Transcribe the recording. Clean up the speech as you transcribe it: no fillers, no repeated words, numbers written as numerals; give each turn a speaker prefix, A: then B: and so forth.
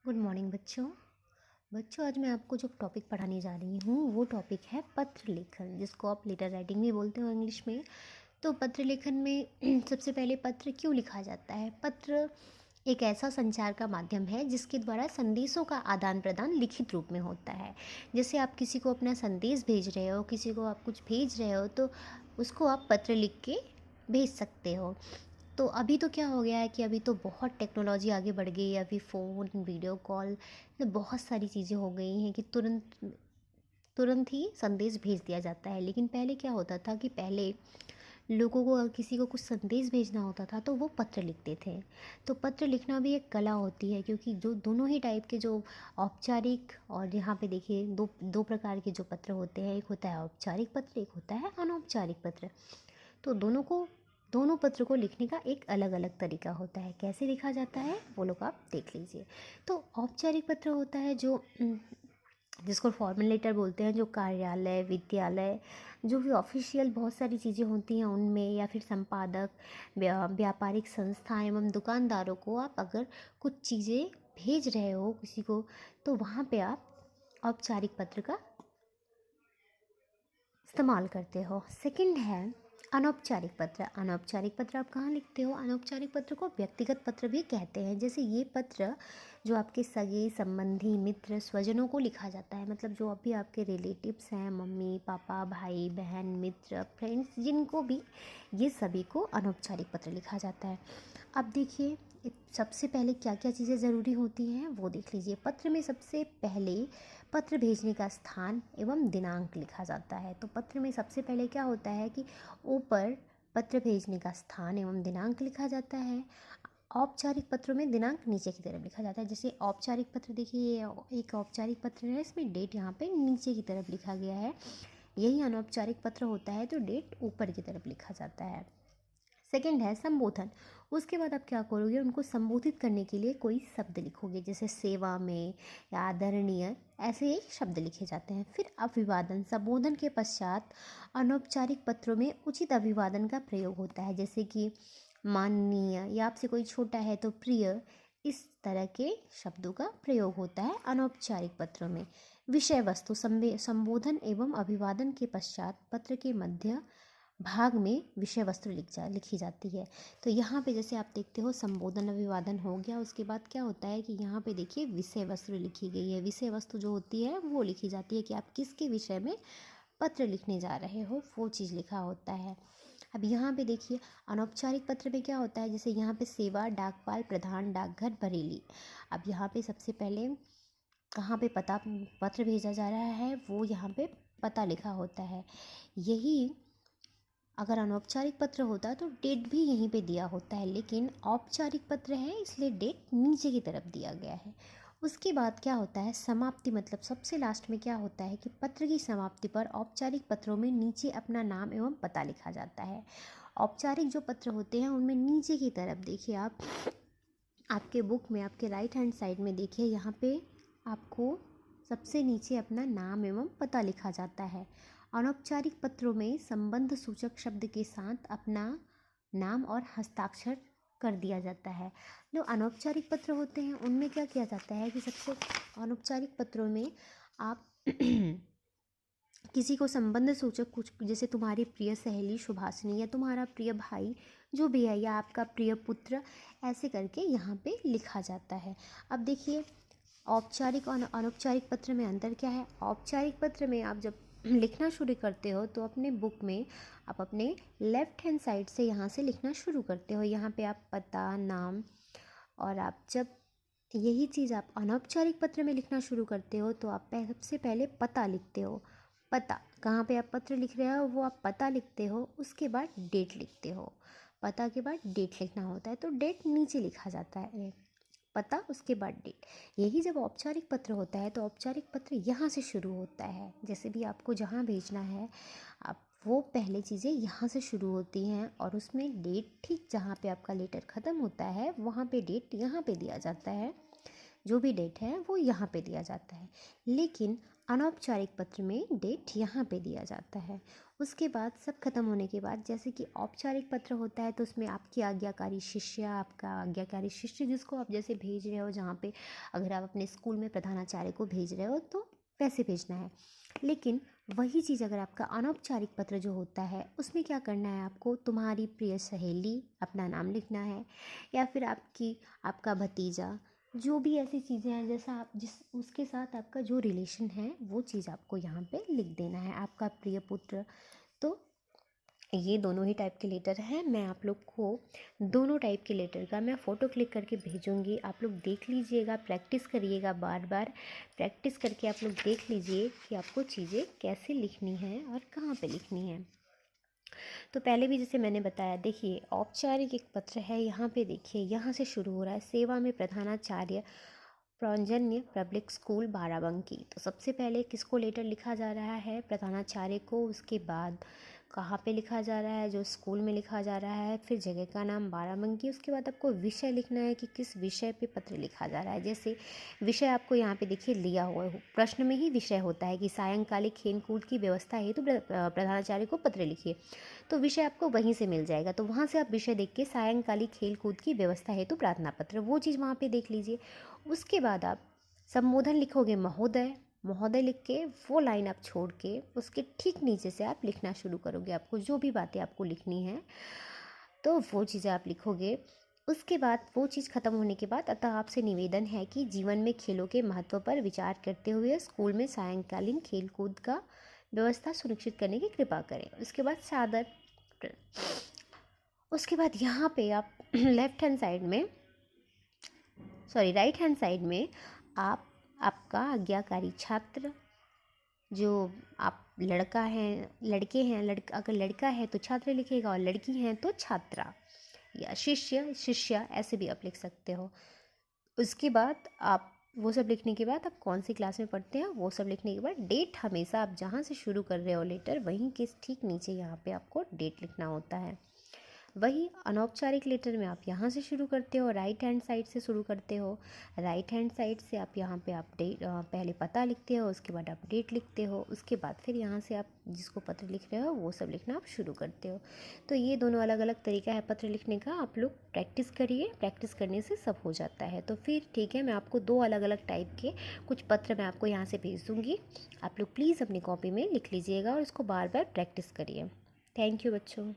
A: Good morning बच्चों। आज मैं आपको जो टॉपिक पढ़ाने जा रही हूँ वो टॉपिक है पत्र लेखन, जिसको आप लेटर राइटिंग भी बोलते हो इंग्लिश में। तो पत्र लेखन में सबसे पहले पत्र क्यों लिखा जाता है? पत्र एक ऐसा संचार का माध्यम है जिसके द्वारा संदेशों का आदान प्रदान लिखित रूप में होता है। जैसे आप किसी को अपना संदेश भेज रहे हो, किसी को आप कुछ भेज रहे हो, तो उसको आप पत्र लिख के भेज सकते हो। तो अभी तो क्या हो गया है कि अभी तो बहुत टेक्नोलॉजी आगे बढ़ गई है। अभी फ़ोन, वीडियो कॉल, मतलब बहुत सारी चीज़ें हो गई हैं कि तुरंत तुरंत ही संदेश भेज दिया जाता है। लेकिन पहले क्या होता था कि पहले लोगों को अगर किसी को कुछ संदेश भेजना होता था तो वो पत्र लिखते थे। तो पत्र लिखना भी एक कला होती है, क्योंकि जो दोनों ही टाइप के, जो औपचारिक और यहाँ पे देखिए दो दो प्रकार के जो पत्र होते हैं, एक होता है औपचारिक पत्र, एक होता है अनौपचारिक पत्र। तो दोनों पत्र को लिखने का एक अलग अलग तरीका होता है। कैसे लिखा जाता है वो लोग आप देख लीजिए। तो औपचारिक पत्र होता है जो जिसको फॉर्मल लेटर बोलते हैं, जो कार्यालय, विद्यालय, जो भी ऑफिशियल बहुत सारी चीज़ें होती हैं उनमें, या फिर संपादक, व्यापारिक संस्थाएं एवं दुकानदारों को आप अगर कुछ चीज़ें भेज रहे हो किसी को, तो वहाँ पे आप औपचारिक पत्र का इस्तेमाल करते हो। सेकंड है अनौपचारिक पत्र। अनौपचारिक पत्र आप कहाँ लिखते हो? अनौपचारिक पत्र को व्यक्तिगत पत्र भी कहते हैं। जैसे ये पत्र जो आपके सगे संबंधी, मित्र, स्वजनों को लिखा जाता है, मतलब जो अभी आपके रिलेटिव्स हैं, मम्मी पापा, भाई बहन, मित्र, फ्रेंड्स, जिनको भी, ये सभी को अनौपचारिक पत्र लिखा जाता है। अब देखिए सबसे पहले क्या क्या चीज़ें ज़रूरी होती हैं वो देख लीजिए। पत्र में सबसे पहले पत्र भेजने का स्थान एवं दिनांक लिखा जाता है। तो पत्र में सबसे पहले क्या होता है कि ऊपर पत्र भेजने का स्थान एवं दिनांक लिखा जाता है। औपचारिक पत्रों में दिनांक नीचे की तरफ लिखा जाता है। जैसे औपचारिक पत्र देखिए, ये एक औपचारिक पत्र है, इसमें डेट यहाँ पे नीचे की तरफ लिखा गया है। यही अनौपचारिक पत्र होता है तो डेट ऊपर की तरफ लिखा जाता है। सेकंड है संबोधन। उसके बाद आप क्या करोगे, उनको संबोधित करने के लिए कोई शब्द लिखोगे, जैसे सेवा में या आदरणीय, ऐसे ही शब्द लिखे जाते हैं। फिर अभिवादन। संबोधन के पश्चात अनौपचारिक पत्रों में उचित अभिवादन का प्रयोग होता है, जैसे कि माननीय, या आपसे कोई छोटा है तो प्रिय, इस तरह के शब्दों का प्रयोग होता है अनौपचारिक पत्रों में। विषय वस्तु। संबोधन एवं अभिवादन के पश्चात पत्र के मध्य भाग में विषय वस्तु लिखी जाती है। तो यहाँ पे जैसे आप देखते हो संबोधन अभिवादन हो गया, उसके बाद क्या होता है कि यहाँ पे देखिए विषय वस्तु लिखी गई है। विषय वस्तु जो होती है वो लिखी जाती है कि आप किसके विषय में पत्र लिखने जा रहे हो, वो चीज़ लिखा होता है। अब यहाँ पे देखिए अनौपचारिक पत्र में क्या होता है, जैसे यहाँ पे सेवा, डाकपाल, प्रधान, डाकघर, बरेली। अब यहाँ पे सबसे पहले कहाँ पे पत्र भेजा जा रहा है वो यहाँ पे पता लिखा होता है। यही अगर अनौपचारिक पत्र होता तो डेट भी यहीं पे दिया होता है, लेकिन औपचारिक पत्र है इसलिए डेट नीचे की तरफ दिया गया है। उसके बाद क्या होता है समाप्ति, मतलब सबसे लास्ट में क्या होता है कि पत्र की समाप्ति पर औपचारिक पत्रों में नीचे अपना नाम एवं पता लिखा जाता है। औपचारिक जो पत्र होते हैं उनमें नीचे की तरफ देखिए, आप आपके बुक में आपके राइट हैंड साइड में देखिए, यहाँ पे आपको सबसे नीचे अपना नाम एवं पता लिखा जाता है। अनौपचारिक पत्रों में संबंध सूचक शब्द के साथ अपना नाम और हस्ताक्षर कर दिया जाता है। जो अनौपचारिक पत्र होते हैं उनमें क्या किया जाता है कि सबसे अनौपचारिक पत्रों में आप किसी को संबंध सूचक कुछ, जैसे तुम्हारी प्रिय सहेली सुभाषिनी, या तुम्हारा प्रिय भाई जो भी है, या आपका प्रिय पुत्र, ऐसे करके यहाँ पे लिखा जाता है। अब देखिए औपचारिक और अनौपचारिक पत्र में अंतर क्या है। औपचारिक पत्र में आप जब लिखना शुरू करते हो तो अपने बुक में आप अपने लेफ्ट हैंड साइड से यहाँ से लिखना शुरू करते हो। यहाँ पे आप पता, नाम, और आप जब यही चीज़ आप अनौपचारिक पत्र में लिखना शुरू करते हो तो आप सबसे पहले पता लिखते हो। पता, कहाँ पे आप पत्र लिख रहे हो वो आप पता लिखते हो, उसके बाद डेट लिखते हो। पता के बाद डेट लिखना होता है तो डेट नीचे लिखा जाता है, पता उसके बाद डेट। यही जब औपचारिक पत्र होता है तो औपचारिक पत्र यहाँ से शुरू होता है। जैसे भी आपको जहाँ भेजना है आप वो पहले चीज़ें यहाँ से शुरू होती हैं, और उसमें डेट ठीक जहाँ पे आपका लेटर ख़त्म होता है वहाँ पे डेट यहाँ पे दिया जाता है। जो भी डेट है वो यहाँ पे दिया जाता है। लेकिन अनौपचारिक पत्र में डेट यहाँ पे दिया जाता है। उसके बाद सब खत्म होने के बाद जैसे कि औपचारिक पत्र होता है तो उसमें आपकी आज्ञाकारी शिष्य, आपका आज्ञाकारी शिष्य जिसको आप जैसे भेज रहे हो, जहाँ पे अगर आप अपने स्कूल में प्रधानाचार्य को भेज रहे हो तो वैसे भेजना है। लेकिन वही चीज़ अगर आपका अनौपचारिक पत्र जो होता है उसमें क्या करना है, आपको तुम्हारी प्रिय सहेली अपना नाम लिखना है, या फिर आपका भतीजा, जो भी ऐसी चीज़ें हैं जैसा आप जिस उसके साथ आपका जो रिलेशन है वो चीज़ आपको यहाँ पे लिख देना है, आपका प्रिय पुत्र। तो ये दोनों ही टाइप के लेटर हैं। मैं आप लोग को दोनों टाइप के लेटर का मैं फ़ोटो क्लिक करके भेजूँगी, आप लोग देख लीजिएगा, प्रैक्टिस करिएगा, बार बार प्रैक्टिस करके आप लोग देख लीजिए कि आपको चीज़ें कैसे लिखनी है और कहाँ पे लिखनी है। तो पहले भी जैसे मैंने बताया, देखिए औपचारिक एक पत्र है, यहाँ पे देखिए यहाँ से शुरू हो रहा है, सेवा में प्रधानाचार्य प्रौंजन्य पब्लिक स्कूल बाराबंकी। तो सबसे पहले किसको लेटर लिखा जा रहा है, प्रधानाचार्य को। उसके बाद कहाँ पे लिखा जा रहा है, जो स्कूल में लिखा जा रहा है, फिर जगह का नाम बाराबंकी। उसके बाद आपको विषय लिखना है कि किस विषय पे पत्र लिखा जा रहा है। जैसे विषय आपको यहाँ पे देखिए लिया हुआ है, प्रश्न में ही विषय होता है कि सायंकालिक खेल कूद की व्यवस्था हेतु प्रधानाचार्य को पत्र लिखिए, तो विषय आपको वहीं से मिल जाएगा। तो वहाँ से आप विषय देख के सायंकालिक खेल कूद की व्यवस्था हेतु प्रार्थना पत्र, वो चीज़ वहाँ पे देख लीजिए। उसके बाद आप संबोधन लिखोगे महोदय, महोदय लिख के वो लाइन आप छोड़ के उसके ठीक नीचे से आप लिखना शुरू करोगे। आपको जो भी बातें आपको लिखनी है तो वो चीज़ें आप लिखोगे। उसके बाद वो चीज़ ख़त्म होने के बाद अतः आपसे निवेदन है कि जीवन में खेलों के महत्व पर विचार करते हुए स्कूल में सायंकालीन खेल कूद का व्यवस्था सुनिश्चित करने की कृपा करें। उसके बाद सादर, उसके बाद यहाँ पे आप लेफ्ट हैंड साइड में, सॉरी राइट हैंड साइड में आप आपका आज्ञाकारी छात्र, जो आप लड़का है, लड़के हैं, अगर लड़का है तो छात्र लिखेगा और लड़की हैं तो छात्रा, या शिष्य शिष्या ऐसे भी आप लिख सकते हो। उसके बाद आप वो सब लिखने के बाद आप कौन सी क्लास में पढ़ते हैं वो सब लिखने के बाद डेट, हमेशा आप जहाँ से शुरू कर रहे हो लेटर वहीं के ठीक नीचे यहाँ पे आपको डेट लिखना होता है। वही अनौपचारिक लेटर में आप यहाँ से शुरू करते हो, राइट हैंड साइड से शुरू करते हो। राइट हैंड साइड से आप यहाँ पे आप डेट, पहले पता लिखते हो, उसके बाद आप डेट लिखते हो, उसके बाद फिर यहाँ से आप जिसको पत्र लिख रहे हो वो सब लिखना आप शुरू करते हो। तो ये दोनों अलग अलग तरीका है पत्र लिखने का। आप लोग प्रैक्टिस करिए, प्रैक्टिस करने से सब हो जाता है। तो फिर ठीक है, मैं आपको दो अलग अलग टाइप के कुछ पत्र मैं आपको यहाँ से भेज दूँगी, आप लोग प्लीज़ अपनी कॉपी में लिख लीजिएगा और इसको बार बार प्रैक्टिस करिए। थैंक यू बच्चों।